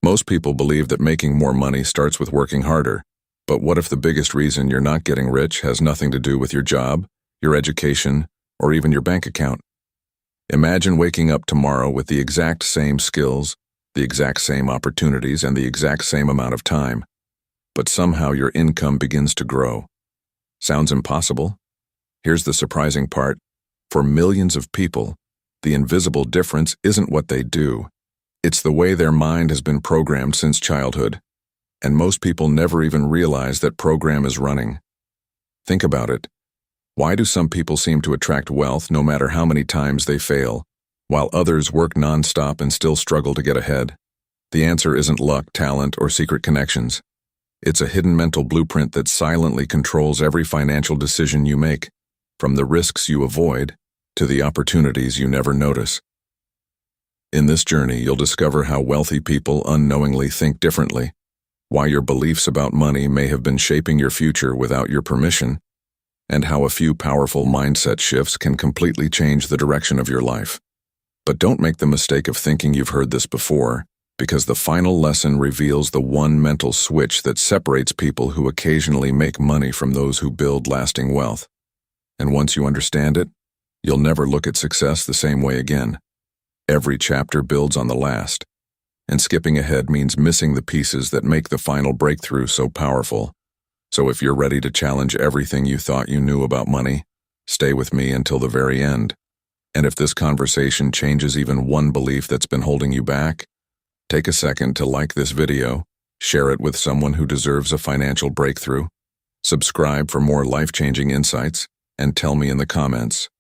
Most people believe that making more money starts with working harder. But what if the biggest reason you're not getting rich has nothing to do with your job, your education, or even your bank account? Imagine waking up tomorrow with the exact same skills, the exact same opportunities, and the exact same amount of time. But somehow your income begins to grow. Sounds impossible? Here's the surprising part. For millions of people, the invisible difference isn't what they do. It's the way their mind has been programmed since childhood. And most people never even realize that program is running. Think about it. Why do some people seem to attract wealth no matter how many times they fail, while others work nonstop and still struggle to get ahead? The answer isn't luck, talent, or secret connections. It's a hidden mental blueprint that silently controls every financial decision you make, from the risks you avoid to the opportunities you never notice. In this journey, you'll discover how wealthy people unknowingly think differently, why your beliefs about money may have been shaping your future without your permission, and how a few powerful mindset shifts can completely change the direction of your life. But don't make the mistake of thinking you've heard this before, because the final lesson reveals the one mental switch that separates people who occasionally make money from those who build lasting wealth. And once you understand it, you'll never look at success the same way again. Every chapter builds on the last, and skipping ahead means missing the pieces that make the final breakthrough so powerful. So if you're ready to challenge everything you thought you knew about money, stay with me until the very end. And if this conversation changes even one belief that's been holding you back, take a second to like this video, share it with someone who deserves a financial breakthrough, subscribe for more life-changing insights, and tell me in the comments,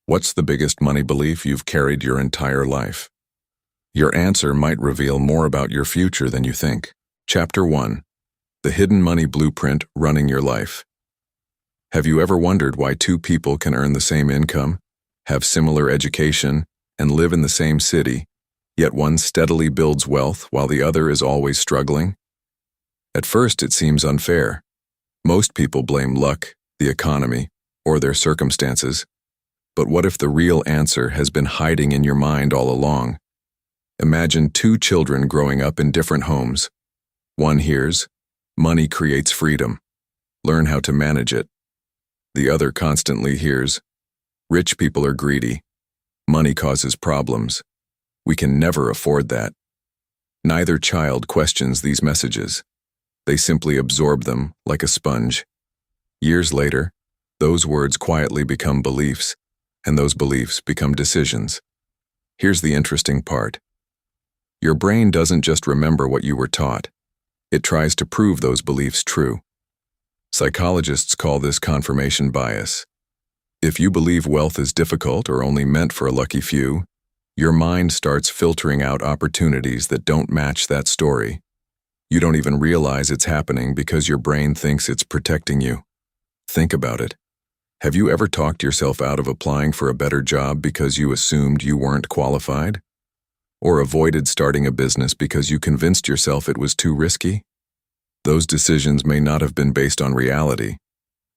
what's the biggest money belief you've carried your entire life? Your answer might reveal more about your future than you think. Chapter 1. The Hidden Money Blueprint Running Your Life. Have you ever wondered why two people can earn the same income, have similar education, and live in the same city, yet one steadily builds wealth while the other is always struggling? At first, it seems unfair. Most people blame luck, the economy, or their circumstances. But what if the real answer has been hiding in your mind all along? Imagine two children growing up in different homes. One hears, "Money creates freedom. Learn how to manage it." The other constantly hears, "Rich people are greedy. Money causes problems. We can never afford that." Neither child questions these messages. They simply absorb them like a sponge. Years later, those words quietly become beliefs, and those beliefs become decisions. Here's the interesting part. Your brain doesn't just remember what you were taught. It tries to prove those beliefs true. Psychologists call this confirmation bias. If you believe wealth is difficult or only meant for a lucky few, your mind starts filtering out opportunities that don't match that story. You don't even realize it's happening because your brain thinks it's protecting you. Think about it. Have you ever talked yourself out of applying for a better job because you assumed you weren't qualified? Or avoided starting a business because you convinced yourself it was too risky? Those decisions may not have been based on reality.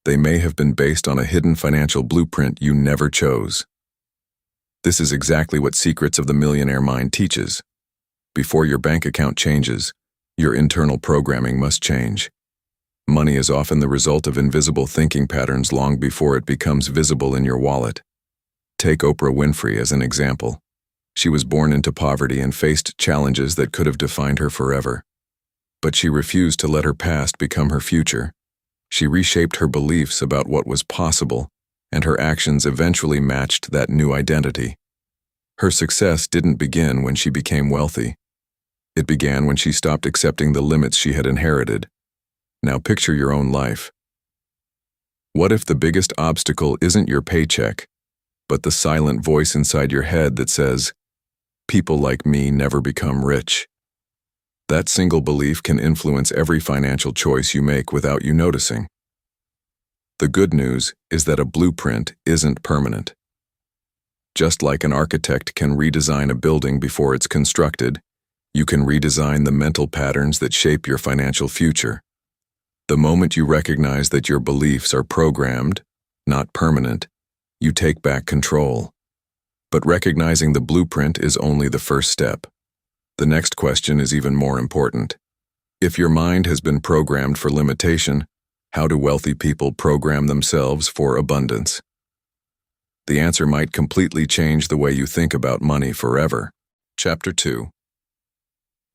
They may have been based on a hidden financial blueprint you never chose. This is exactly what Secrets of the Millionaire Mind teaches. Before your bank account changes, your internal programming must change. Money is often the result of invisible thinking patterns long before it becomes visible in your wallet. Take Oprah Winfrey as an example. She was born into poverty and faced challenges that could have defined her forever. But she refused to let her past become her future. She reshaped her beliefs about what was possible, and her actions eventually matched that new identity. Her success didn't begin when she became wealthy. It began when she stopped accepting the limits she had inherited. Now picture your own life. What if the biggest obstacle isn't your paycheck, but the silent voice inside your head that says, "People like me never become rich"? That single belief can influence every financial choice you make without you noticing. The good news is that a blueprint isn't permanent. Just like an architect can redesign a building before it's constructed, you can redesign the mental patterns that shape your financial future. The moment you recognize that your beliefs are programmed, not permanent, you take back control. But recognizing the blueprint is only the first step. The next question is even more important. If your mind has been programmed for limitation, how do wealthy people program themselves for abundance? The answer might completely change the way you think about money forever. Chapter 2.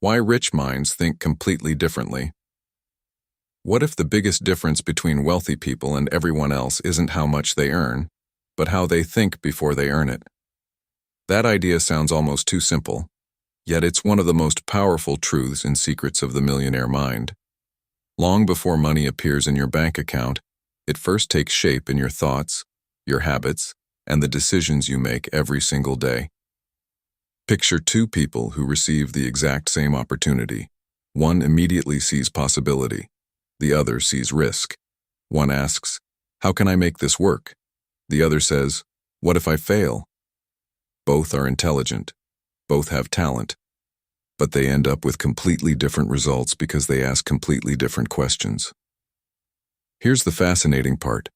Why rich minds think completely differently. What if the biggest difference between wealthy people and everyone else isn't how much they earn, but how they think before they earn it? That idea sounds almost too simple, yet it's one of the most powerful truths and secrets of the millionaire mind. Long before money appears in your bank account, it first takes shape in your thoughts, your habits, and the decisions you make every single day. Picture two people who receive the exact same opportunity. One immediately sees possibility. The other sees risk. One asks, "How can I make this work?" The other says, "What if I fail?" Both are intelligent. Both have talent. But they end up with completely different results because they ask completely different questions. Here's the fascinating part.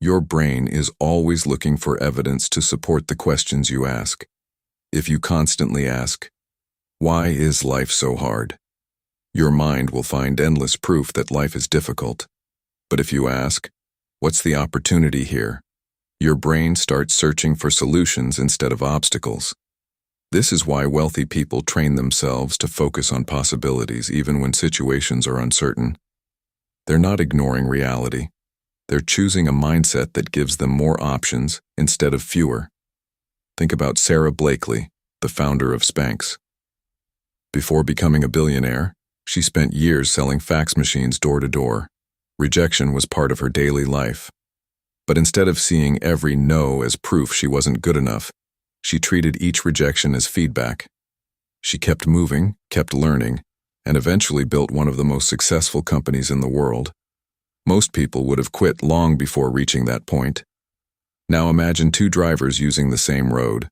Your brain is always looking for evidence to support the questions you ask. If you constantly ask, "Why is life so hard?" your mind will find endless proof that life is difficult. But if you ask, "What's the opportunity here?" your brain starts searching for solutions instead of obstacles. This is why wealthy people train themselves to focus on possibilities even when situations are uncertain. They're not ignoring reality. They're choosing a mindset that gives them more options instead of fewer. Think about Sarah Blakely, the founder of Spanx. Before becoming a billionaire, she spent years selling fax machines door to door. Rejection was part of her daily life. But instead of seeing every no as proof she wasn't good enough, she treated each rejection as feedback. She kept moving, kept learning, and eventually built one of the most successful companies in the world. Most people would have quit long before reaching that point. Now imagine two drivers using the same road.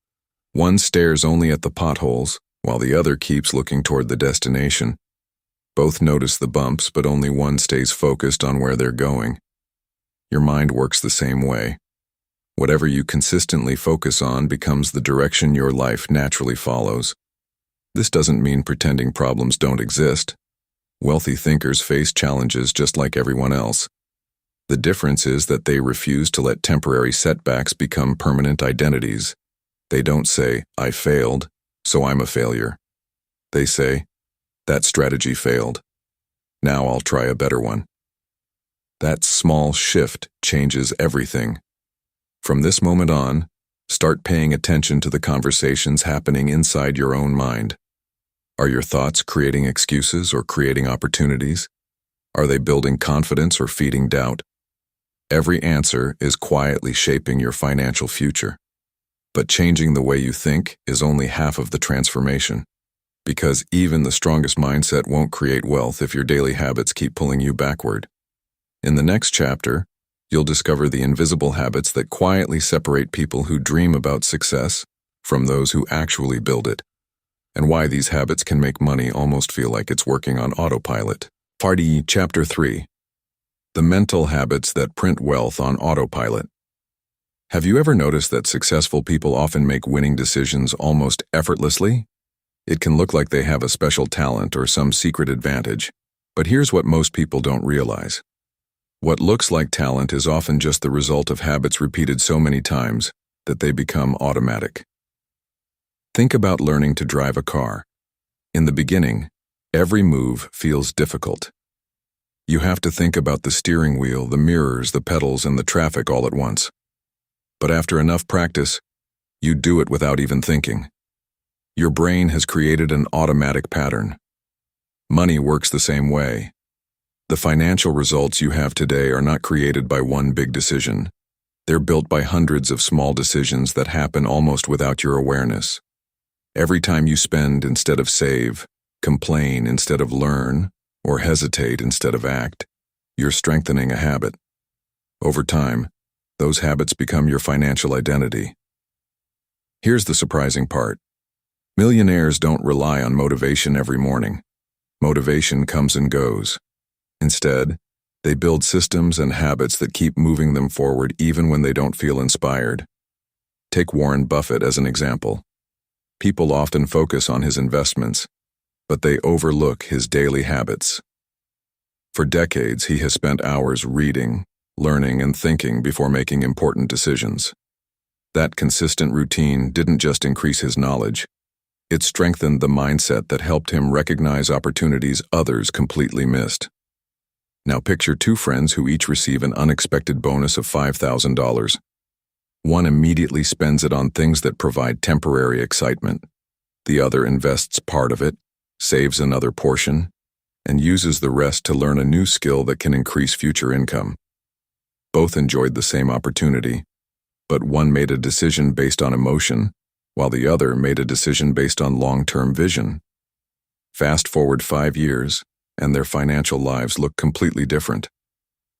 One stares only at the potholes, while the other keeps looking toward the destination. Both notice the bumps, but only one stays focused on where they're going. Your mind works the same way. Whatever you consistently focus on becomes the direction your life naturally follows. This doesn't mean pretending problems don't exist. Wealthy thinkers face challenges just like everyone else. The difference is that they refuse to let temporary setbacks become permanent identities. They don't say, "I failed, so I'm a failure." They say, "That strategy failed. Now I'll try a better one." That small shift changes everything. From this moment on, start paying attention to the conversations happening inside your own mind. Are your thoughts creating excuses or creating opportunities? Are they building confidence or feeding doubt? Every answer is quietly shaping your financial future. But changing the way you think is only half of the transformation. Because even the strongest mindset won't create wealth if your daily habits keep pulling you backward. In the next chapter, you'll discover the invisible habits that quietly separate people who dream about success from those who actually build it, and why these habits can make money almost feel like it's working on autopilot. Chapter 3. The mental habits that print wealth on autopilot. Have you ever noticed that successful people often make winning decisions almost effortlessly? It can look like they have a special talent or some secret advantage, but here's what most people don't realize. What looks like talent is often just the result of habits repeated so many times that they become automatic. Think about learning to drive a car. In the beginning, every move feels difficult. You have to think about the steering wheel, the mirrors, the pedals, and the traffic all at once. But after enough practice, you do it without even thinking. Your brain has created an automatic pattern. Money works the same way. The financial results you have today are not created by one big decision. They're built by hundreds of small decisions that happen almost without your awareness. Every time you spend instead of save, complain instead of learn, or hesitate instead of act, you're strengthening a habit. Over time, those habits become your financial identity. Here's the surprising part. Millionaires don't rely on motivation every morning. Motivation comes and goes. Instead, they build systems and habits that keep moving them forward even when they don't feel inspired. Take Warren Buffett as an example. People often focus on his investments, but they overlook his daily habits. For decades, he has spent hours reading, learning, and thinking before making important decisions. That consistent routine didn't just increase his knowledge, it strengthened the mindset that helped him recognize opportunities others completely missed. Now picture two friends who each receive an unexpected bonus of $5,000. One immediately spends it on things that provide temporary excitement. The other invests part of it, saves another portion, and uses the rest to learn a new skill that can increase future income. Both enjoyed the same opportunity, but one made a decision based on emotion, while the other made a decision based on long-term vision. Fast forward 5 years, and their financial lives look completely different.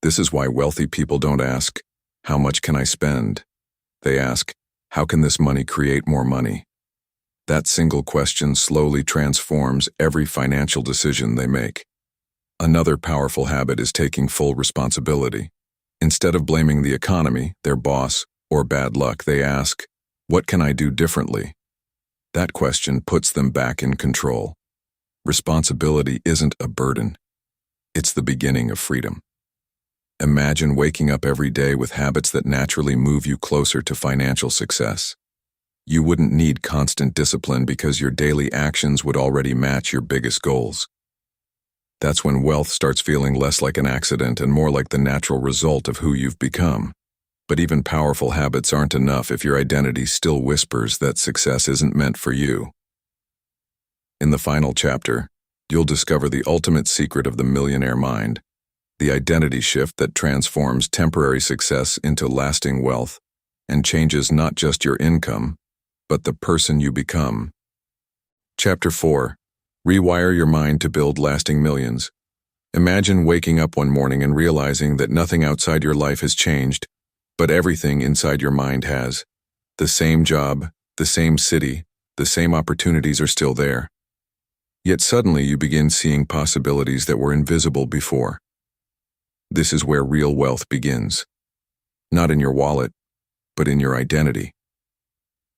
This is why wealthy people don't ask, "How much can I spend?" They ask, "How can this money create more money?" That single question slowly transforms every financial decision they make. Another powerful habit is taking full responsibility. Instead of blaming the economy, their boss, or bad luck, they ask, "What can I do differently?" That question puts them back in control. Responsibility isn't a burden. It's the beginning of freedom. Imagine waking up every day with habits that naturally move you closer to financial success. You wouldn't need constant discipline because your daily actions would already match your biggest goals. That's when wealth starts feeling less like an accident and more like the natural result of who you've become. But even powerful habits aren't enough if your identity still whispers that success isn't meant for you. In the final chapter, you'll discover the ultimate secret of the millionaire mind, the identity shift that transforms temporary success into lasting wealth and changes not just your income, but the person you become. Chapter 4. Rewire your mind to build lasting millions. Imagine waking up one morning and realizing that nothing outside your life has changed, but everything inside your mind has. The same job, the same city, the same opportunities are still there. Yet suddenly you begin seeing possibilities that were invisible before. This is where real wealth begins. Not in your wallet, but in your identity.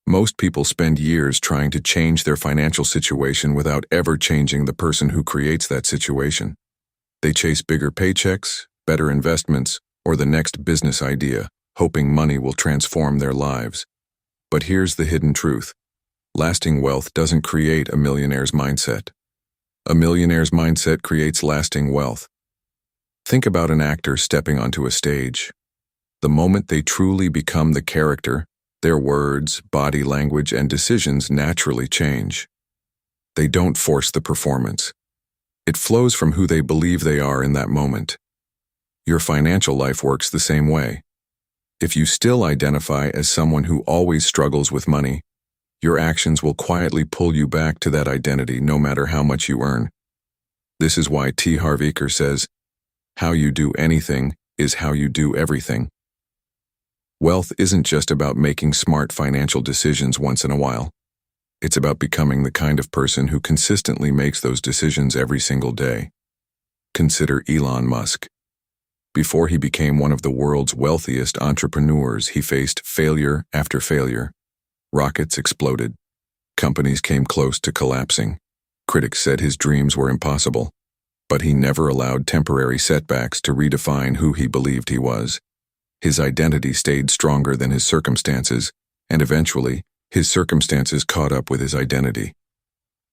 Most people spend years trying to change their financial situation without ever changing the person who creates that situation. They chase bigger paychecks, better investments, or the next business idea, hoping money will transform their lives. But here's the hidden truth. Lasting wealth doesn't create a millionaire's mindset. A millionaire's mindset creates lasting wealth. Think about an actor stepping onto a stage. The moment they truly become the character, their words, body language, and decisions naturally change. They don't force the performance. It flows from who they believe they are in that moment. Your financial life works the same way. If you still identify as someone who always struggles with money, your actions will quietly pull you back to that identity no matter how much you earn. This is why T. Harv Eker says, "How you do anything is how you do everything." Wealth isn't just about making smart financial decisions once in a while. It's about becoming the kind of person who consistently makes those decisions every single day. Consider Elon Musk. Before he became one of the world's wealthiest entrepreneurs, he faced failure after failure. Rockets exploded. Companies came close to collapsing. Critics said his dreams were impossible. But he never allowed temporary setbacks to redefine who he believed he was. His identity stayed stronger than his circumstances, and eventually, his circumstances caught up with his identity.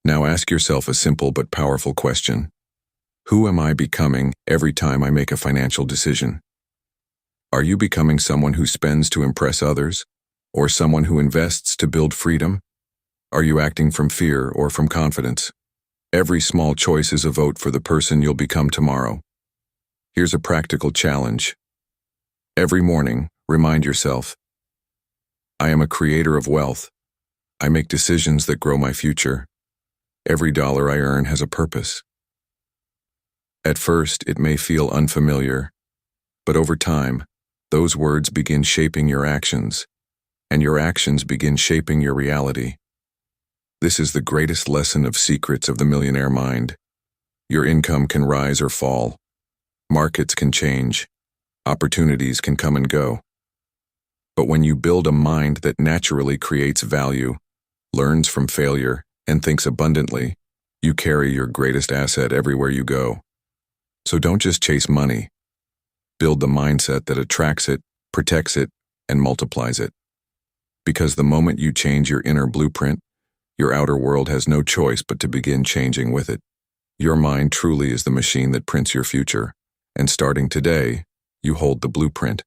Now ask yourself a simple but powerful question. Who am I becoming every time I make a financial decision? Are you becoming someone who spends to impress others, or someone who invests to build freedom? Are you acting from fear or from confidence? Every small choice is a vote for the person you'll become tomorrow. Here's a practical challenge. Every morning, remind yourself, I am a creator of wealth. I make decisions that grow my future. Every dollar I earn has a purpose. At first, it may feel unfamiliar, but over time, those words begin shaping your actions, and your actions begin shaping your reality. This is the greatest lesson of secrets of the millionaire mind. Your income can rise or fall. Markets can change. Opportunities can come and go. But when you build a mind that naturally creates value, learns from failure, and thinks abundantly, you carry your greatest asset everywhere you go. So don't just chase money. Build the mindset that attracts it, protects it, and multiplies it. Because the moment you change your inner blueprint, your outer world has no choice but to begin changing with it. Your mind truly is the machine that prints your future, and starting today, you hold the blueprint.